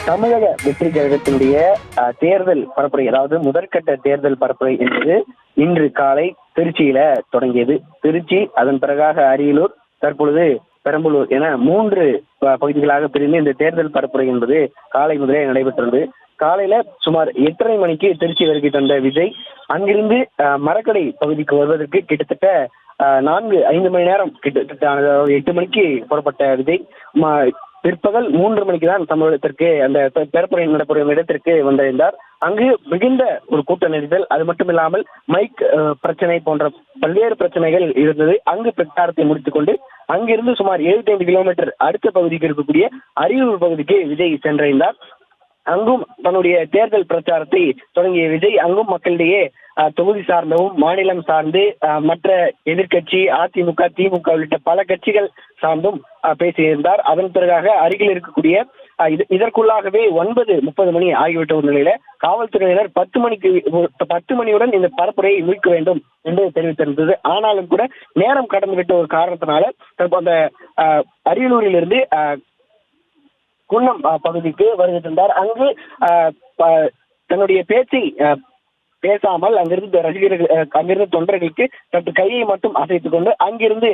தமிழக வெற்றி கழகத்தினுடைய தேர்தல் பரப்புரை, அதாவது முதற்கட்ட தேர்தல் பரப்புரை என்பது இன்று காலை திருச்சியில தொடங்கியது. திருச்சி, அதன் பிறகாக அரியலூர், தற்பொழுது பெரம்பலூர் என 3 பகுதிகளாக பிரிந்து இந்த தேர்தல் பரப்புரை என்பது காலை முதலே நடைபெற்றது. காலையில சுமார் 8:30 மணிக்கு திருச்சி வருகை தந்த விஜய் அங்கிருந்து மரக்கடை பகுதிக்கு வருவதற்கு கிட்டத்தட்ட 4-5 மணி நேரம், கிட்டத்தட்ட 8 மணிக்கு புறப்பட்ட விஜய் பிற்பகல் 3 மணிக்கு தான் தமிழகத்திற்கு அந்த பரப்புரை நடப்பும் இடத்திற்கு வந்திருந்தார். அங்கு மிகுந்த ஒரு கூட்ட நெரிசல், அது மட்டும் இல்லாமல் மைக் பிரச்சனை போன்ற பல்வேறு பிரச்சனைகள் இருந்தது. அங்கு பிரச்சாரத்தை முடித்துக் கொண்டு அங்கிருந்து சுமார் 75 கிலோமீட்டர் அடுத்த பகுதிக்கு இருக்கக்கூடிய அரியலூர் பகுதிக்கு விஜய் சென்றடைந்தார். அங்கும் தன்னுடைய தேர்தல் பிரச்சாரத்தை தொடங்கிய விஜய் அங்கும் மக்களிடையே தொகுதி சார்ந்தவும் மாநிலம் சார்ந்து மற்ற எதிர்கட்சி அதிமுக, திமுக உள்ளிட்ட பல கட்சிகள் சார்ந்தும் பேசியிருந்தார். அதன் பிறகாக அருகில் இருக்கக்கூடிய இதற்குள்ளாகவே 9:30 மணி ஆகிவிட்ட ஒரு நிலையில காவல்துறையினர் 10 மணியுடன் இந்த பரப்புரையை மீட்க வேண்டும் என்று தெரிவித்திருந்தது. ஆனாலும் கூட நேரம் கடந்துவிட்ட ஒரு காரணத்தினால அந்த அரியலூரில் இருந்து குன்னம் பகுதிக்கு வருகின்றார். அங்கு தன்னுடைய பேச்சை பேசாமல் அங்கிருந்து ரசிகர்கள், அங்கிருந்து தொண்டர்களுக்கு சற்று கையை மட்டும் அசைத்துக் கொண்டு அங்கிருந்து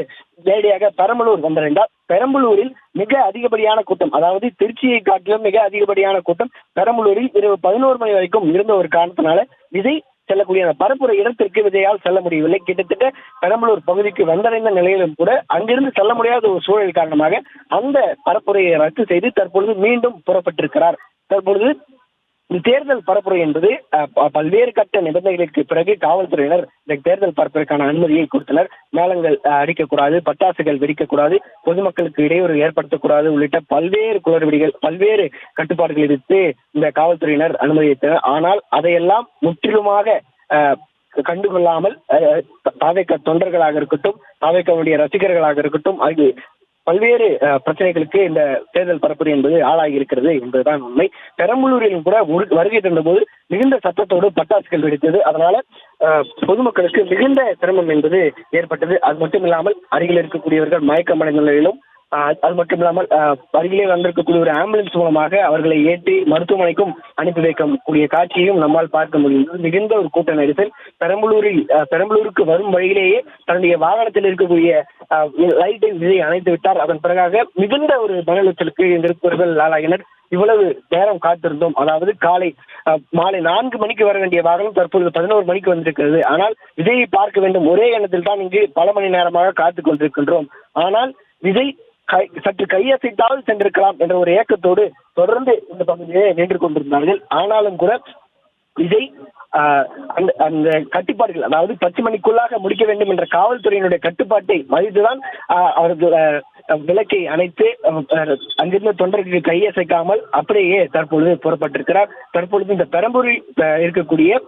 நேரடியாக பெரம்பலூர் வந்திருந்தார். பெரம்பலூரில் மிக அதிகப்படியான கூட்டம், அதாவது திருச்சியை காட்டிலும் மிக அதிகப்படியான கூட்டம் பெரம்பலூரில் இரவு 11 மணி வரைக்கும் இருந்த ஒரு காரணத்தினால விஜய் செல்லக்கூடிய அந்த பரப்புரை இடத்திற்கு விஜயால் செல்ல முடியவில்லை. கிட்டத்தட்ட பெரம்பலூர் பகுதிக்கு வந்தடைந்த நிலையிலும் கூட அங்கிருந்து செல்ல முடியாத ஒரு சூழல் காரணமாக அந்த பரப்புரையை ரத்து செய்து தற்பொழுது மீண்டும் புறப்பட்டிருக்கிறார். தற்பொழுது தேர்தல் பரப்புரை என்பது பல்வேறு கட்ட நிபந்தனைகளுக்கு பிறகு காவல்துறையினர் இந்த தேர்தல் பரப்புரைக்கான அனுமதியை கொடுத்தனர். மேளங்கள் அடிக்கக்கூடாது, பட்டாசுகள் வெடிக்கக்கூடாது, பொதுமக்களுக்கு இடையூறு ஏற்படுத்தக்கூடாது உள்ளிட்ட பல்வேறு குளறுபடிகள், பல்வேறு கட்டுப்பாடுகள் விதித்து இந்த காவல்துறையினர் அனுமதித்தனர். ஆனால் அதையெல்லாம் முற்றிலுமாக கண்டுகொள்ளாமல் தாவேக தொண்டர்களாக இருக்கட்டும், தாவேகவுடைய ரசிகர்களாக இருக்கட்டும், அது பல்வேறு பிரச்சனைகளுக்கு இந்த தேர்தல் பரப்புரை என்பது ஆளாகி இருக்கிறது என்பதுதான் உண்மை. பெரம்பலூரிலும் கூட வருகை தந்தபோது மிகுந்த சத்தத்தோடு பட்டாசுகள் வெடித்தது. அதனால பொதுமக்களுக்கு மிகுந்த சிரமம் என்பது ஏற்பட்டது. அது மட்டும் இல்லாமல் அருகில் இருக்கக்கூடியவர்கள் மயக்கமடைந்த நிலையிலும், அது மட்டும் இல்லாமல் அருகிலே வந்திருக்கக்கூடிய ஒரு ஆம்புலன்ஸ் மூலமாக அவர்களை ஏற்றி மருத்துவமனைக்கும் அனுப்பி வைக்கக்கூடிய காட்சியையும் நம்மால் பார்க்க முடியும். மிகுந்த ஒரு கூட்ட நெரிசல். பெரம்பலூருக்கு வரும் வழியிலேயே தன்னுடைய வாகனத்தில் இருக்கக்கூடிய லைட்டை விஜய் அணைத்து விட்டார். அதன் பிறகாக மிகுந்த ஒரு மன உளைச்சலுக்கு இருப்பவர்கள் ஆளாகினர். இவ்வளவு நேரம் காத்திருந்தோம், அதாவது மாலை 4 மணிக்கு வர வேண்டிய வாகனம் தற்பொழுது 11 மணிக்கு வந்திருக்கிறது. ஆனால் விஜயை பார்க்க வேண்டும் ஒரே எண்ணத்தில் தான் இங்கு பல மணி நேரமாக காத்துக் கொண்டிருக்கின்றோம். ஆனால் விஜய் சற்று கையசைத்தாவது சென்றிருக்கலாம் என்ற ஒரு ஏக்கத்தோடு தொடர்ந்து இந்த பகுதியிலே நின்று கொண்டிருந்தார்கள். ஆனாலும் கூட விஜய் அந்த கட்டுப்பாடுகள், அதாவது 10 மணிக்குள்ளாக முடிக்க வேண்டும் என்ற காவல்துறையினுடைய கட்டுப்பாட்டை மதித்துதான் அவர்கள் விளக்கை அணைத்து அங்கிருந்த தொண்டர்களுக்கு கையசைக்காமல் அப்படியே தற்பொழுது புறப்பட்டிருக்கிறார். தற்பொழுது இந்த பெரம்பலூரில் இருக்கக்கூடிய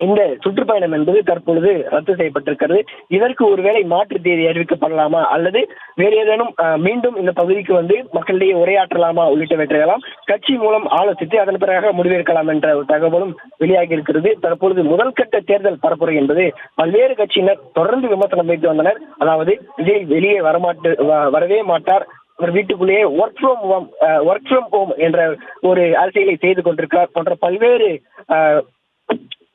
இந்த சுற்றுப்பயணம் என்பது தற்பொழுது ரத்து செய்யப்பட்டிருக்கிறது. இதற்கு ஒருவேளை மாற்று தேதி அறிவிக்கப்படலாமா அல்லது வேறு ஏதேனும் மீண்டும் இந்த பகுதிக்கு வந்து மக்களிடையே உரையாற்றலாமா உள்ளிட்டவற்றையெல்லாம் கட்சி மூலம் ஆலோசித்து அதன் பிறகு முடிவெடுக்கலாம் என்ற ஒரு தகவலும் வெளியாகி இருக்கிறது. தற்பொழுது முதல் கட்ட தேர்தல் பரப்புரை என்பது பல்வேறு கட்சியினர் தொடர்ந்து விமர்சனம் வைத்து வந்தனர். அதாவது விஜய் வெளியே வரவே மாட்டார், அவர் வீட்டுக்குள்ளேயே ஒர்க் ஃப்ரம் ஹோம் என்ற ஒரு அரசியலை செய்து கொண்டிருக்கிறார் போன்ற பல்வேறு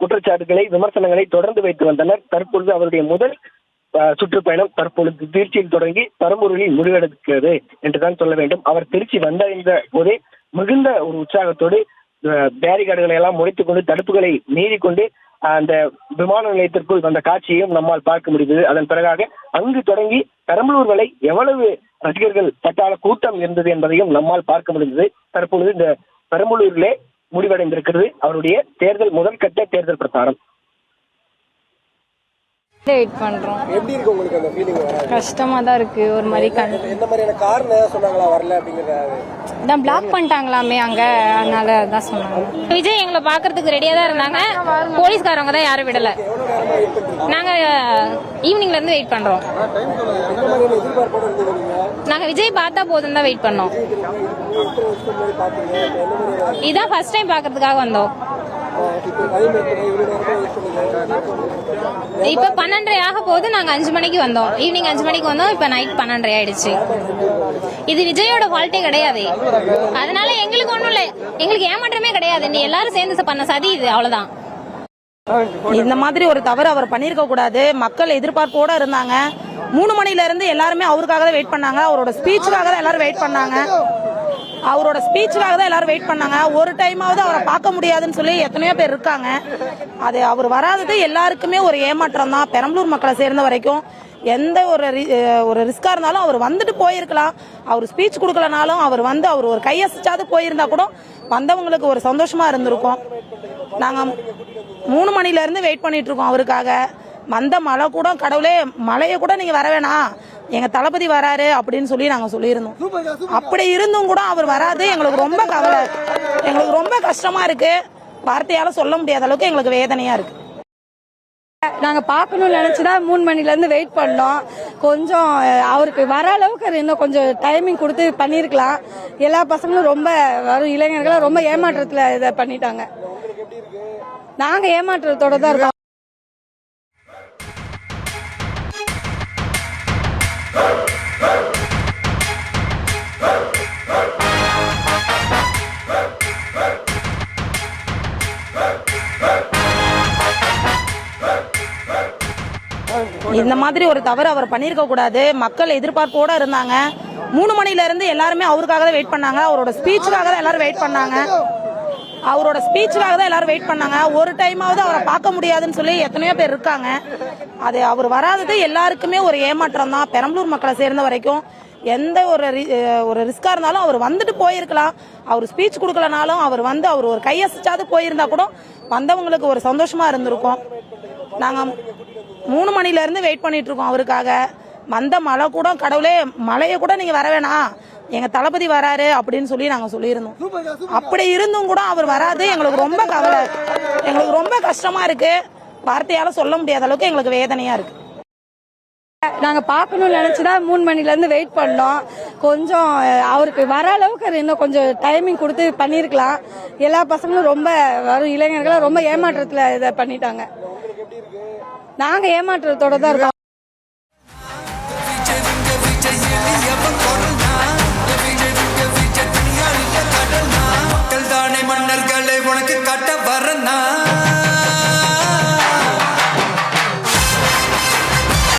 குற்றச்சாட்டுகளை, விமர்சனங்களை தொடர்ந்து வைத்து வந்தனர். தற்பொழுது அவருடைய முதல் சுற்றுப்பயணம் தற்பொழுது திருச்சியில் தொடங்கி பெரம்பலூரில் முடிவெடுக்கிறது என்றுதான் சொல்ல வேண்டும். அவர் திருச்சி வந்தடைந்த போதே மிகுந்த ஒரு உற்சாகத்தோடு பேரிகார்டுகளை எல்லாம் முடித்துக் கொண்டு, தடுப்புகளை மீறிக்கொண்டு அந்த விமான நிலையத்திற்குள் வந்த காட்சியையும் நம்மால் பார்க்க முடிந்தது. அதன் பிறகாக அங்கு தொடங்கி பெரம்பலூர் வரை எவ்வளவு ரசிகர்கள் பட்டாள கூட்டம் இருந்தது என்பதையும் நம்மால் பார்க்க முடிந்தது. தற்பொழுது இந்த பெரம்பலூரிலே முடிவடைந்திருக்கிறது அவருடைய முதல் கட்ட தேர்தல் பிரச்சாரம். வெயிட் பண்றோம். எப்படி இருக்கு உங்களுக்கு அந்த ஃபீலிங்? கஷ்டமா தான் இருக்கு ஒரு மாதிரி. என்ன மாதிரியான காரணம் சொன்னாங்களா வரல அப்படிங்கறது? தான் பிளாக் பண்ணிட்டாங்களாமே அங்க, அதனால தான் சொன்னாங்க. விஜய் எங்களை பாக்குறதுக்கு ரெடியா தான் இருந்தாங்க, போலீஸ்காரங்க தான் யாரும் விடல. நாங்க ஈவினிங்ல இருந்து வெயிட் பண்றோம். நாங்க விஜய் பார்த்தா போதும் தான் வெயிட் பண்ணோம். இதான் ஃபர்ஸ்ட் டைம் பாக்குறதுக்காக வந்தோம். இப்ப 12:30 ஆக போகுது. நாங்க 5 மணிக்கு வந்தோம், ஈவினிங் 5 மணிக்கு வந்தோம். இப்ப நைட் 12:30 ஆயிடுச்சு. இது விஜயோட ஃபால்ட்டே கிடையாது, அதனால எங்களுக்கு ஒண்ணும் இல்ல, எங்களுக்கு ஏமாற்றமே கிடையாது. நீ எல்லாரும் சேர்ந்து பண்ண சதி இது, அவ்வளவுதான். இந்த மாதிரி ஒரு தவறு அவர் பண்ணிருக்க கூடாது. மக்கள் எதிர்பார்ப்போட இருந்தாங்க. 3 மணில இருந்து எல்லாருமே அவருக்காக தான் வெயிட் பண்ணாங்க. அவரோட ஸ்பீச்சுக்காக தான் எல்லாரும் வெயிட் பண்ணாங்க. ஒரு டைமாவது அவரை பார்க்க முடியாதுன்னு சொல்லி எத்தனையோ பேர் இருக்காங்க. அது அவர் வராதது எல்லாருக்குமே ஒரு ஏமாற்றம் தான். பெரம்பலூர் மக்களை சேர்ந்த வரைக்கும் எந்த ஒரு ரிஸ்கா இருந்தாலும் அவர் வந்துட்டு போயிருக்கலாம். அவர் ஸ்பீச் கொடுக்கலனாலும் அவர் வந்து அவர் ஒரு கையசிச்சாவது போயிருந்தா கூட வந்தவங்களுக்கு ஒரு சந்தோஷமா இருந்திருக்கும். நாங்க 3 மணில இருந்து வெயிட் பண்ணிட்டு இருக்கோம் அவருக்காக. வந்த மழை கூட, கடவுளே மழையை கூட நீங்க வர வேணாம், எங்க தளபதி வராரு அப்படின்னு சொல்லி நாங்க சொல்லியிருந்தோம். அப்படி இருந்தும் கூட அவர் வராது. எங்களுக்கு ரொம்ப கவலை, எங்களுக்கு ரொம்ப கஷ்டமா இருக்கு. வார்த்தையால சொல்ல முடியாத அளவுக்கு எங்களுக்கு வேதனையா இருக்கு. நாங்க பாக்கணும்னு நினைச்சுதான் 3 மணில இருந்து வெயிட் பண்ணோம். கொஞ்சம் அவருக்கு வர அளவுக்கு இன்னும் கொஞ்சம் டைமிங் கொடுத்து பண்ணிருக்கலாம். எல்லா பசங்களும் ரொம்ப வரும் இளைஞர்களும் ரொம்ப ஏமாற்றத்துல இதை பண்ணிட்டாங்க. நாங்க ஏமாற்றத்தோட தான் இருக்கோம். இந்த மாதிரி ஒரு தவறு அவர் பண்ணிருக்க கூடாது. மக்கள் எதிர்பார்ப்போட இருந்தாங்க. 3 மணில இருந்து எல்லாருமே அவருக்காக தான் வெயிட் பண்ணாங்க. அவரோட ஸ்பீச்சுக்காக தான் எல்லாரும் வெயிட் பண்ணாங்க. ஒரு டைமாவது அவரை பார்க்க முடியாதுன்னு சொல்லி எத்தனையோ பேர் இருக்காங்க. அது அவர் வராதது எல்லாருக்குமே ஒரு ஏமாற்றம் தான். பெரம்பலூர் மக்களை சேர்ந்த வரைக்கும் எந்த ஒரு ரிஸ்கா இருந்தாலும் அவர் வந்துட்டு போயிருக்கலாம். அவர் ஸ்பீச் கொடுக்கலனாலும் அவர் வந்து அவர் ஒரு கையசிச்சாவது போயிருந்தா கூட வந்தவங்களுக்கு ஒரு சந்தோஷமா இருந்திருக்கும். நாங்க 3 மணில இருந்து வெயிட் பண்ணிட்டு இருக்கோம் அவருக்காக. வந்த மழை கூட, கடவுளே மழையை கூட நீங்க வர வேணாம், எங்க தளபதி வராரு அப்படின்னு சொல்லி நாங்க சொல்லியிருந்தோம். அப்படி இருந்தும் கூட அவர் வராது. எங்களுக்கு ரொம்ப கவலை, எங்களுக்கு ரொம்ப கஷ்டமா இருக்கு. வார்த்தையால சொல்ல முடியாத அளவுக்கு எங்களுக்கு வேதனையா இருக்கு. நாங்க பாக்கணும்னு நினைச்சுதான் 3 மணில இருந்து வெயிட் பண்ணோம். கொஞ்சம் அவருக்கு வர அளவுக்கு இன்னும் கொஞ்சம் டைமிங் கொடுத்து பண்ணிருக்கலாம். எல்லா பசங்களும் ரொம்ப வரும் இளைஞர்களும் ரொம்ப ஏமாற்றத்துல இதை பண்ணிட்டாங்க. நாங்க ஏமாற்றத்தோட தான் இருக்கோம்.